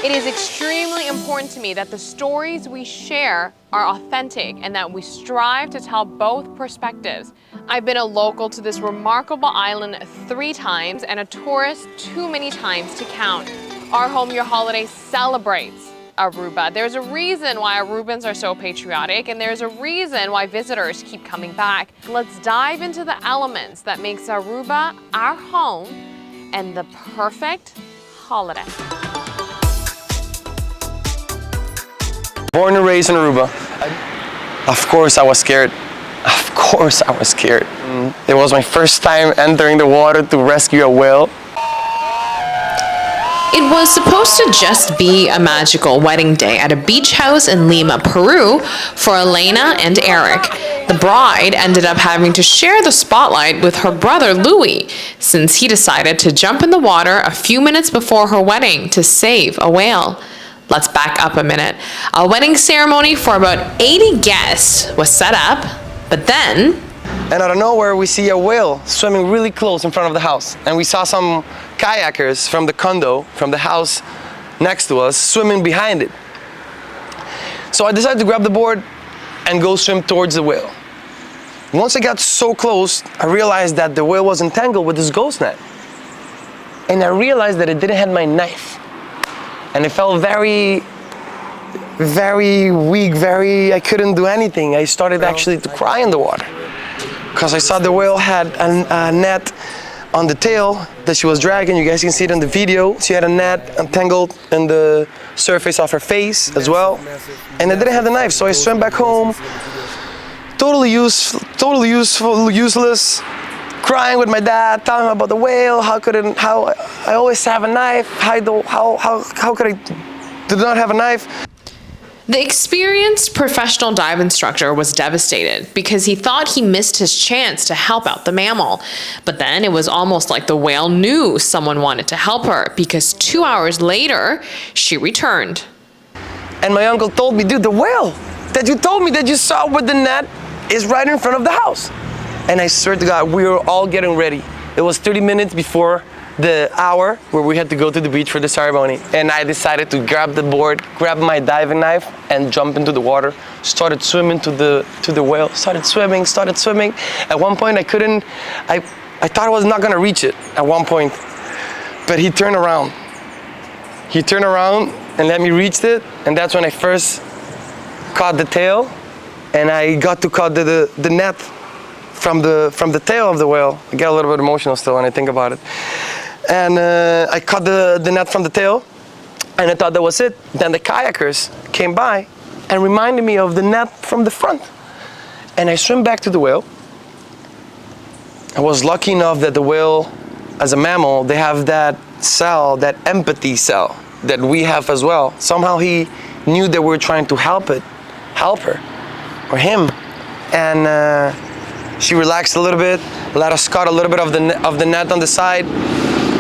It is extremely important to me that the stories we share are authentic and that we strive to tell both perspectives. I've been a local to this remarkable island 3 times and a tourist too many times to count. Our Home Your Holiday celebrates Aruba. There's a reason why Arubans are so patriotic, and there's a reason why visitors keep coming back. Let's dive into the elements that makes Aruba our home and the perfect holiday. Born and raised in Aruba. Of course I was scared. Of course I was scared. It was my first time entering the water to rescue a whale. It was supposed to just be a magical wedding day at a beach house in Lima, Peru for Elena and Eric. The bride ended up having to share the spotlight with her brother Louis, since he decided to jump in the water a few minutes before her wedding to save a whale. Let's back up a minute. A wedding ceremony for about 80 guests was set up, but then... And out of nowhere, we see a whale swimming really close in front of the house. And we saw some kayakers from the condo, from the house next to us, swimming behind it. So I decided to grab the board and go swim towards the whale. Once I got so close, I realized that the whale was entangled with this ghost net. And I realized that it didn't have my knife. And it felt very weak, I couldn't do anything. I started actually to cry in the water, because I saw the whale had a net on the tail that she was dragging. You guys can see it in the video. She had a net entangled in the surface of her face as well. And I didn't have the knife, so I swam back home, totally useless, crying with my dad, telling him about the whale, how I always have a knife, how could I do not have a knife? The experienced professional dive instructor was devastated because he thought he missed his chance to help out the mammal. But then it was almost like the whale knew someone wanted to help her, because 2 hours later, she returned. And my uncle told me, dude, the whale that you told me that you saw with the net is right in front of the house. And I swear to God, we were all getting ready. It was 30 minutes before the hour where we had to go to the beach for the ceremony. And I decided to grab the board, grab my diving knife, and jump into the water. Started swimming to the whale, started swimming. At one point I thought I was not gonna reach it at one point, but he turned around. He turned around and let me reach it, and that's when I first caught the tail, and I got to cut the net from the tail of the whale. I get a little bit emotional still when I think about it. And I caught the net from the tail, and I thought that was it. Then the kayakers came by and reminded me of the net from the front. And I swim back to the whale. I was lucky enough that the whale, as a mammal, they have that cell, that empathy cell that we have as well. Somehow he knew that we were trying to help her, or him. And she relaxed a little bit, let us cut a little bit of the net on the side.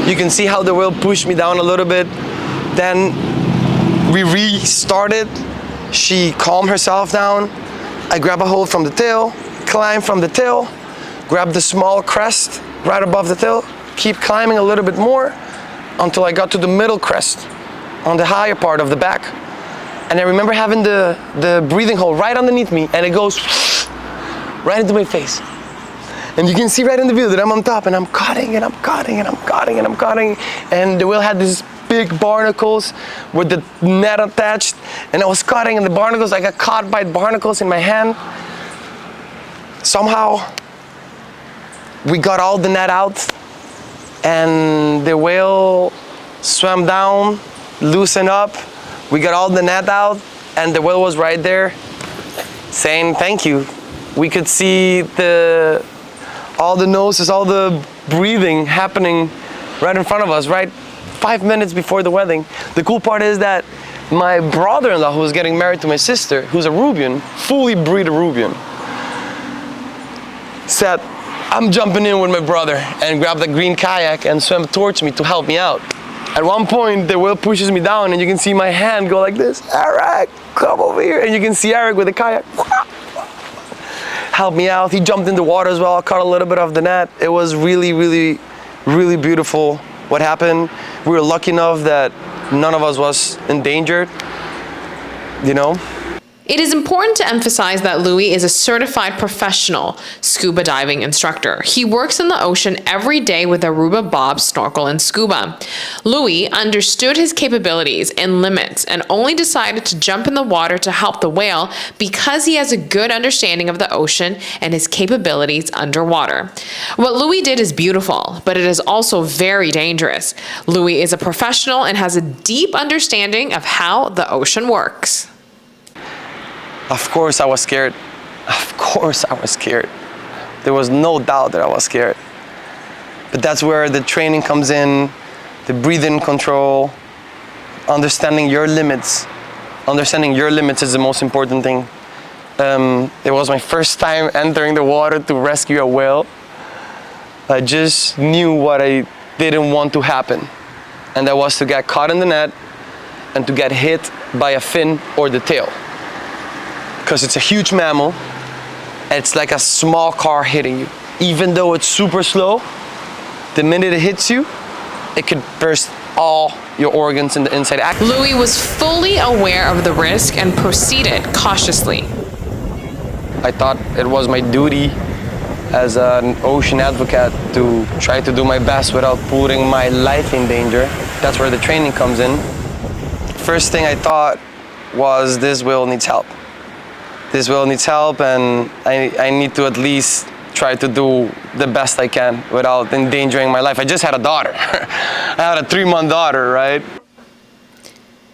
You can see how the whale pushed me down a little bit. Then we restarted. She calmed herself down. I grab a hold from the tail, climb from the tail, grab the small crest right above the tail, keep climbing a little bit more until I got to the middle crest on the higher part of the back. And I remember having the breathing hole right underneath me, and it goes right into my face. And you can see right in the video that I'm on top, and I'm cutting, and I'm cutting, and I'm cutting, and I'm cutting. And the whale had these big barnacles with the net attached, and I was cutting, and the barnacles, I got caught by barnacles in my hand. Somehow, we got all the net out, and the whale swam down, loosened up. We got all the net out, and the whale was right there saying thank you. We could see all the noses, all the breathing happening right in front of us, right 5 minutes before the wedding. The cool part is that my brother-in-law, who was getting married to my sister, who's a Arubian, fully breed Arubian, said, I'm jumping in with my brother, and grabbed the green kayak and swam towards me to help me out. At one point, the whale pushes me down, and you can see my hand go like this. Eric, come over here. And you can see Eric with the kayak. Help me out. He jumped in the water as well. I caught a little bit of the net. It was really, really, really beautiful what happened. We were lucky enough that none of us was endangered, you know. It is important to emphasize that Louis is a certified professional scuba diving instructor. He works in the ocean every day with Aruba Bob Snorkel and Scuba. Louis understood his capabilities and limits and only decided to jump in the water to help the whale because he has a good understanding of the ocean and his capabilities underwater. What Louis did is beautiful, but it is also very dangerous. Louis is a professional and has a deep understanding of how the ocean works. Of course I was scared. Of course I was scared. There was no doubt that I was scared. But that's where the training comes in, the breathing control, understanding your limits. Understanding your limits is the most important thing. It was my first time entering the water to rescue a whale. I just knew what I didn't want to happen. And that was to get caught in the net and to get hit by a fin or the tail. Because it's a huge mammal, and it's like a small car hitting you. Even though it's super slow, the minute it hits you, it could burst all your organs in the inside. Louis was fully aware of the risk and proceeded cautiously. I thought it was my duty as an ocean advocate to try to do my best without putting my life in danger. That's where the training comes in. First thing I thought was, this whale needs help. This whale needs help, and I need to at least try to do the best I can without endangering my life. I just had a daughter. I had a 3-month daughter, right?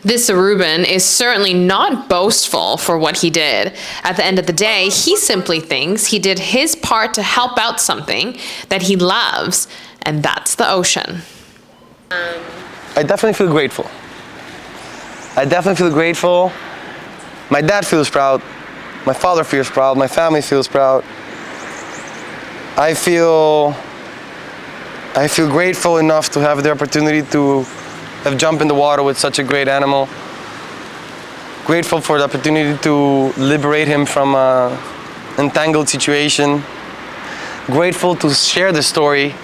This Aruban is certainly not boastful for what he did. At the end of the day, he simply thinks he did his part to help out something that he loves, and that's the ocean. I definitely feel grateful. I definitely feel grateful. My dad feels proud. My father feels proud, my family feels proud. I feel grateful enough to have the opportunity to have jumped in the water with such a great animal. Grateful for the opportunity to liberate him from an entangled situation. Grateful to share the story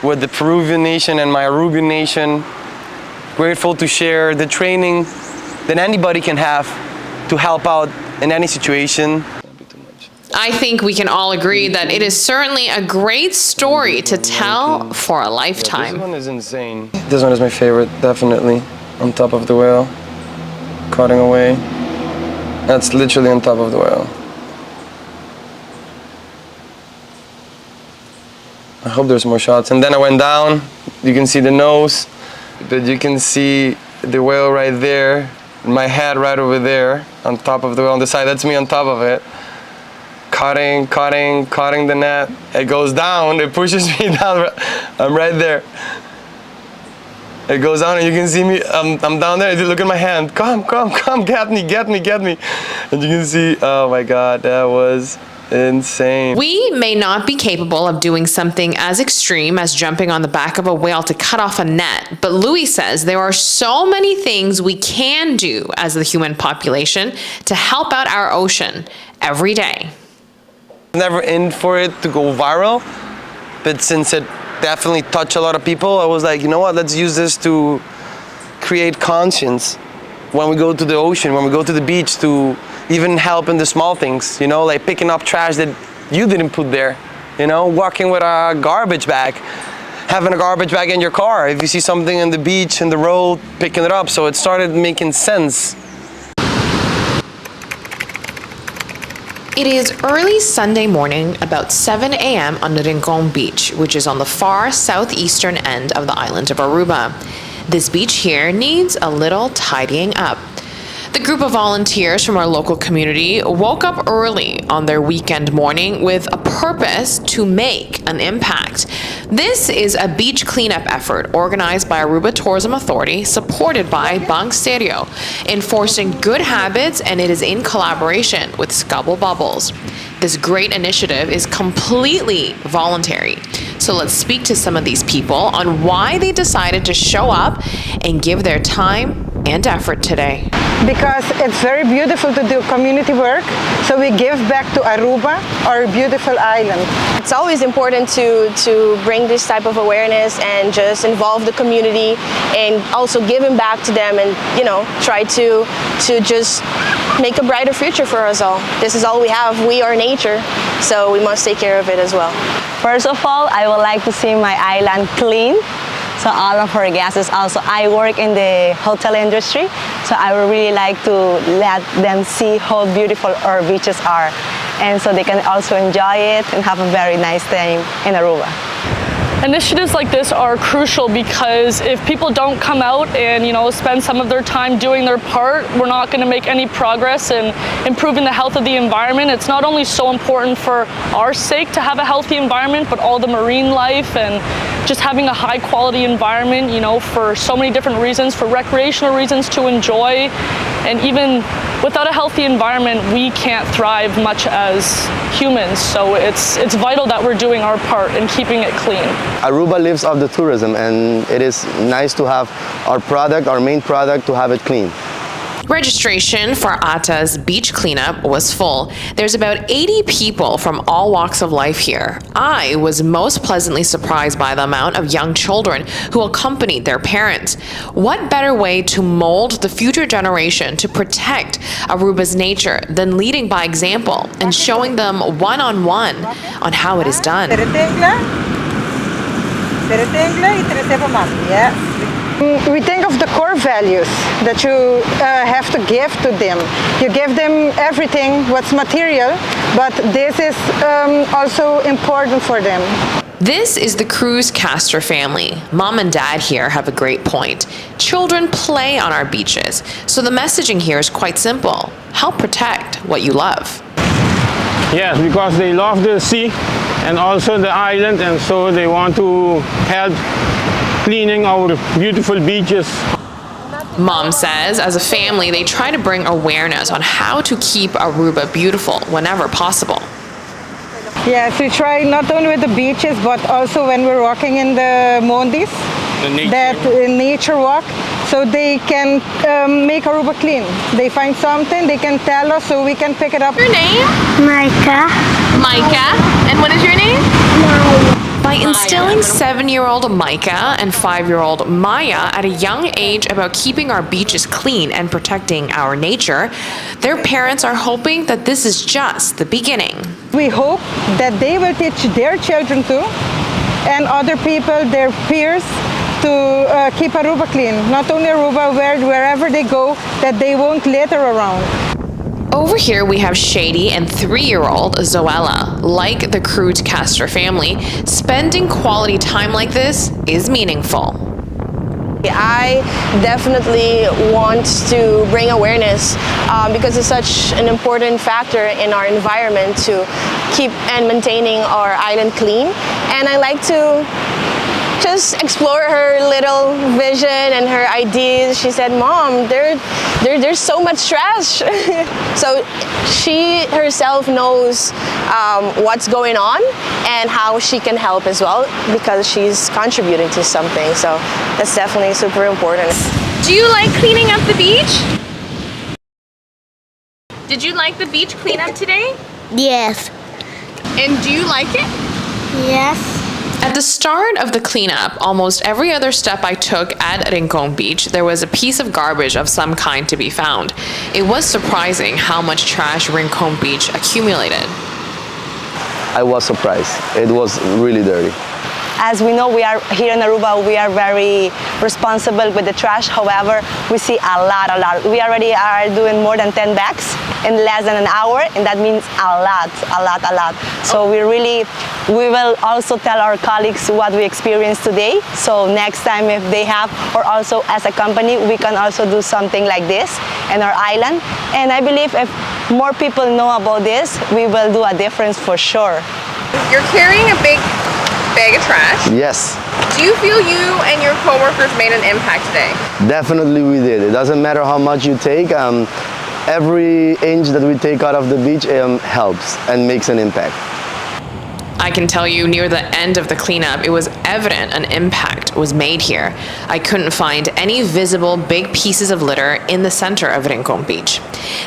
with the Peruvian nation and my Aruban nation. Grateful to share the training that anybody can have to help out in any situation. I think we can all agree that it is certainly a great story to tell for a lifetime. This one is insane. This one is my favorite, definitely. On top of the whale, cutting away. That's literally on top of the whale. I hope there's more shots. And then I went down. You can see the nose, but you can see the whale right there. My head right over there, on top of the whale on the side. That's me on top of it. Cutting the net. It goes down, it pushes me down. I'm right there. It goes down and you can see me, I'm down there. Look at my hand. Come, get me. And you can see, oh my God, that was insane. We may not be capable of doing something as extreme as jumping on the back of a whale to cut off a net, but Louis says there are so many things we can do as the human population to help out our ocean every day. Never in for it to go viral, but since it definitely touched a lot of people, I was like, you know what, let's use this to create conscience when we go to the ocean, when we go to the beach, to even help in the small things, you know, like picking up trash that you didn't put there, you know, walking with a garbage bag, having a garbage bag in your car. If you see something on the beach, in the road, picking it up. So it started making sense. It is early Sunday morning, about 7 a.m. on Rincon Beach, which is on the far southeastern end of the island of Aruba. This beach here needs a little tidying up. The group of volunteers from our local community woke up early on their weekend morning with a purpose to make an impact. This is a beach cleanup effort organized by Aruba Tourism Authority, supported by Bank Stereo, enforcing good habits, and it is in collaboration with Scubble Bubbles. This great initiative is completely voluntary. So let's speak to some of these people on why they decided to show up and give their time and effort today. Because it's very beautiful to do community work, so we give back to Aruba, our beautiful island. It's always important to bring this type of awareness and just involve the community and also giving back to them and, you know, try to just make a brighter future for us all. This is all we have. We are nature, so we must take care of it as well. First of all, I would like to see my island clean. So all of our guests also, I work in the hotel industry, so I would really like to let them see how beautiful our beaches are. And so they can also enjoy it and have a very nice time in Aruba. Initiatives like this are crucial because if people don't come out and, you know, spend some of their time doing their part, we're not going to make any progress in improving the health of the environment. It's not only so important for our sake to have a healthy environment, but all the marine life and just having a high quality environment, you know, for so many different reasons, for recreational reasons to enjoy. And even without a healthy environment, we can't thrive much as humans. So it's vital that we're doing our part in keeping it clean. Aruba lives off the tourism, and it is nice to have our product, our main product, to have it clean. Registration for Ata's beach cleanup was full. There's about 80 people from all walks of life here. I was most pleasantly surprised by the amount of young children who accompanied their parents. What better way to mold the future generation to protect Aruba's nature than leading by example and showing them one-on-one on how it is done? We think of the core values that you have to give to them. You give them everything, what's material, but this is also important for them. This is the Cruz Castro family. Mom and Dad here have a great point. Children play on our beaches, so the messaging here is quite simple. Help protect what you love. Yes, because they love the sea and also the island, and so they want to help cleaning our beautiful beaches. Mom says, as a family, they try to bring awareness on how to keep Aruba beautiful whenever possible. Yes, we try not only with the beaches, but also when we're walking in the Mondis, that nature walk, so they can make Aruba clean. They find something, they can tell us, so we can pick it up. Your name? Micah. Micah. And what is your name? By instilling 7-year-old Micah and 5-year-old Maya at a young age about keeping our beaches clean and protecting our nature, their parents are hoping that this is just the beginning. We hope that they will teach their children too, and other people, their peers, to keep Aruba clean. Not only Aruba, wherever they go, that they won't litter around. Over here we have Shady and 3-year-old Zoella. Like the Cruz Castro family, spending quality time like this is meaningful. I definitely want to bring awareness because it's such an important factor in our environment to keep and maintaining our island clean. And I like to just explore her little vision and her ideas. She said, "Mom, there's so much trash." So she herself knows what's going on and how she can help as well because she's contributing to something. So that's definitely super important. Do you like cleaning up the beach? Did you like the beach cleanup today? Yes. And do you like it? Yes. At the start of the cleanup, almost every other step I took at Rincon Beach, there was a piece of garbage of some kind to be found. It was surprising how much trash Rincon Beach accumulated. I was surprised. It was really dirty. As we know, we are here in Aruba, we are very responsible with the trash. However, we see a lot. We already are doing more than 10 bags in less than an hour, and that means a lot. So we will also tell our colleagues what we experienced today. So next time if they have, or also as a company, we can also do something like this in our island. And I believe if more people know about this, we will do a difference for sure. You're carrying a big bag of trash. Yes. Do you feel you and your coworkers made an impact today? Definitely we did. It doesn't matter how much you take. Every inch that we take out of the beach helps and makes an impact. I can tell you near the end of the cleanup, it was evident an impact was made here. I couldn't find any visible big pieces of litter in the center of Rincon Beach.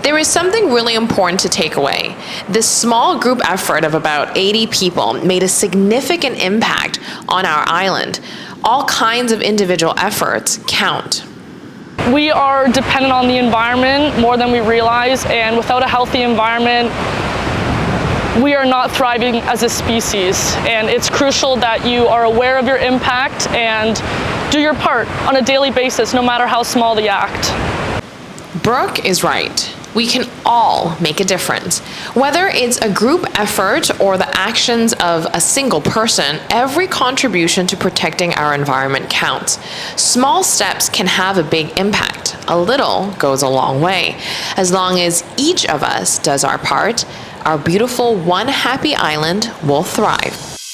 There is something really important to take away. This small group effort of about 80 people made a significant impact on our island. All kinds of individual efforts count. We are dependent on the environment more than we realize, and without a healthy environment, we are not thriving as a species. And it's crucial that you are aware of your impact and do your part on a daily basis, no matter how small the act. Brooke is right. We can all make a difference. Whether it's a group effort or the actions of a single person, every contribution to protecting our environment counts. Small steps can have a big impact. A little goes a long way. As long as each of us does our part, our beautiful One Happy Island will thrive.